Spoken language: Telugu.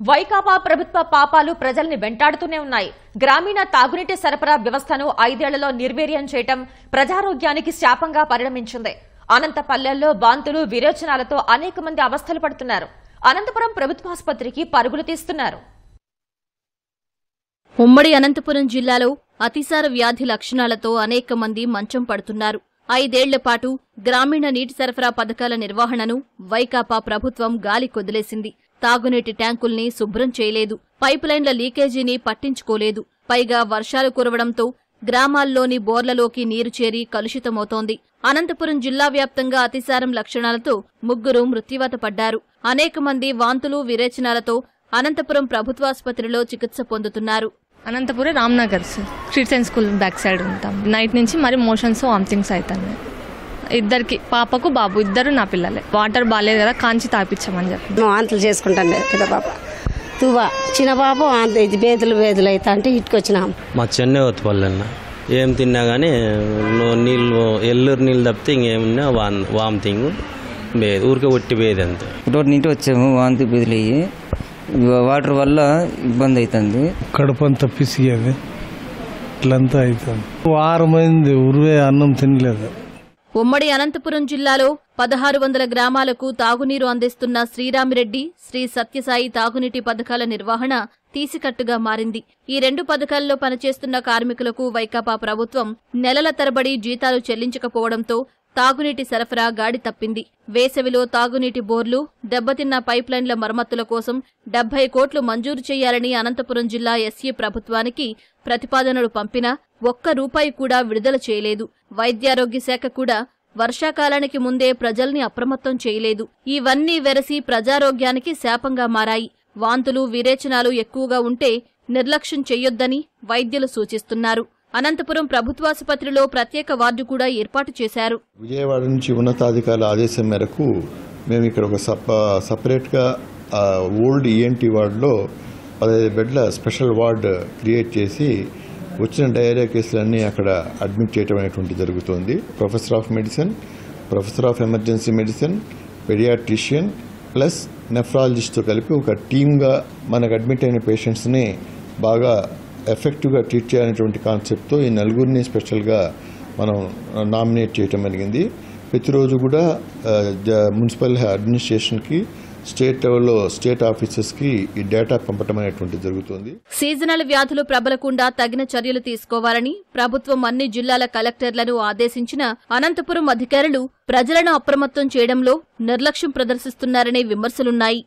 వైకాపా ప్రభుత్వ పాపాలు ప్రజల్ని వెంటాడుతూనే ఉన్నాయి. గ్రామీణ తాగునీటి సరఫరా వ్యవస్థను 5 ఏళ్లలో నిర్వీర్యం చేయడం ప్రజారోగ్యానికి శాపంగా పరిణమించింది. అనంతపల్లెల్లో వాంతులు విరేచనాలతో అనేక మంది అవస్థలు పడుతున్నారు. అనంతపురం ప్రభుత్వాసుపత్రికి పరుగులు తీస్తున్నారు. ఉమ్మడి అనంతపురం జిల్లాలో అతిసార వ్యాధి లక్షణాలతో అనేక మంది మంచం పడుతున్నారు. 5 ఏళ్ల పాటు గ్రామీణ నీటి సరఫరా పథకాల నిర్వహణను వైకాపా ప్రభుత్వం గాలి కొదిలేసింది. తాగునీటి ట్యాంకుల్ని శుభ్రం చేయలేదు, పైపులైన్ల లీకేజీని పట్టించుకోలేదు. పైగా వర్షాలు కురవడంతో గ్రామాల్లోని బోర్లలోకి నీరు చేరి కలుషితమవుతోంది. అనంతపురం జిల్లా వ్యాప్తంగా అతిసారం లక్షణాలతో 3 మృత్యువాత పడ్డారు. అనేక మంది వాంతులు విరేచనాలతో అనంతపురం ప్రభుత్వాసుపత్రిలో చికిత్స పొందుతున్నారు. Anantapur Ramnagar Christian school back side ఉంటాం. నైట్ నుంచి మరి మోషన్స్ వామిటింగ్స్ అవుతాయి. ఇద్దరికి, పాపకు బాబు, ఇద్దరు నా పిల్లలే. వాటర్ బాగాలేదు కదా, కాంచి తాపించామని చెప్పి వాంతులు చేసుకుంటాను. పెద్ద పాప తువ్వ, చిన్న పాప వాంతి బేదులు అవుతా అంటే ఇటుకొచ్చినాం. మా చెన్నై వత్తుపల్లెన్న ఏం తిన్నా కానీ నీళ్ళు ఎల్లూరు నీళ్ళు తప్పితే ఇంకేమన్నా వామిటింగ్ బేది, ఊరికే ఒట్టి బేది అంతే. నీటి వచ్చాము, వాంతి బేదులయ్యి వాటర్ వల్ల ఇబ్బంది అవుతుంది. కడుపంతా పిసిగేది, ఇట్లంతా అవుతుంది. వారమైంది ఉరువే అన్నం తినలేదు. ఉమ్మడి అనంతపురం జిల్లాలో 1600 గ్రామాలకు తాగునీరు అందిస్తున్న శ్రీరామిరెడ్డి, శ్రీ సత్యసాయి తాగునీటి పథకాల నిర్వహణ తీసికట్టుగా మారింది. ఈ 2 పథకాల్లో పనిచేస్తున్న కార్మికులకు వైకాపా ప్రభుత్వం నెలల తరబడి జీతాలు చెల్లించకపోవడంతో తాగునీటి సరఫరా గాడి తప్పింది. వేసవిలో తాగునీటి బోర్లు, దెబ్బతిన్న పైప్లైన్ల మరమ్మతుల కోసం 70 కోట్లు మంజూరు చేయాలని అనంతపురం జిల్లా ఎస్సీ ప్రభుత్వానికి ప్రతిపాదనలు పంపినా ఒక్క రూపాయి కూడా విడుదల చేయలేదు. వైద్యారోగ్య శాఖ కూడా వర్షాకాలానికి ముందే ప్రజల్ని అప్రమత్తం చేయలేదు. ఇవన్నీ వెరసి ప్రజారోగ్యానికి శాపంగా మారాయి. వాంతులు విరేచనాలు ఎక్కువగా ఉంటే నిర్లక్ష్యం చెయ్యొద్దని వైద్యులు సూచిస్తున్నారు. అనంతపురం ప్రభుత్వాసుపత్రిలో ప్రత్యేక వార్డు కూడా ఏర్పాటు చేశారు. విజయవాడ నుంచి ఉన్నతాధికారుల ఆదేశం మేరకు మేము ఇక్కడ ఒక సపరేట్గా ఓల్డ్ ఈఎన్టీ వార్డులో 15 బెడ్ల స్పెషల్ వార్డు క్రియేట్ చేసి వచ్చిన డయేరియా కేసులన్నీ అక్కడ అడ్మిట్ చేయడం అనేటువంటి జరుగుతుంది. Professor of medicine, professor of emergency medicine, paediatrician plus నెఫ్రాలజిస్ట్తో కలిపి ఒక టీమ్గా మనకు అడ్మిట్ అయిన పేషెంట్స్ని బాగా ఎఫెక్టివ్గా ట్రీట్ చేయాలనేటువంటి కాన్సెప్ట్తో ఈ 4 స్పెషల్గా మనం నామినేట్ చేయడం జరిగింది. ప్రతిరోజు కూడా మున్సిపల్ అడ్మినిస్ట్రేషన్కి, స్టేట్ లెవెల్లో స్టేట్ ఆఫీసర్స్కి ఈ డేటా పంపడం అనేటువంటి జరుగుతుంది. సీజనల్ వ్యాధులు ప్రబలకుండా తగిన చర్యలు తీసుకోవాలని ప్రభుత్వం అన్ని జిల్లాల కలెక్టర్లను ఆదేశించిన అనంతపురం అధికారులు ప్రజలను అప్రమత్తం చేయడంలో నిర్లక్ష్యం ప్రదర్శిస్తున్నారనే విమర్శలున్నాయి.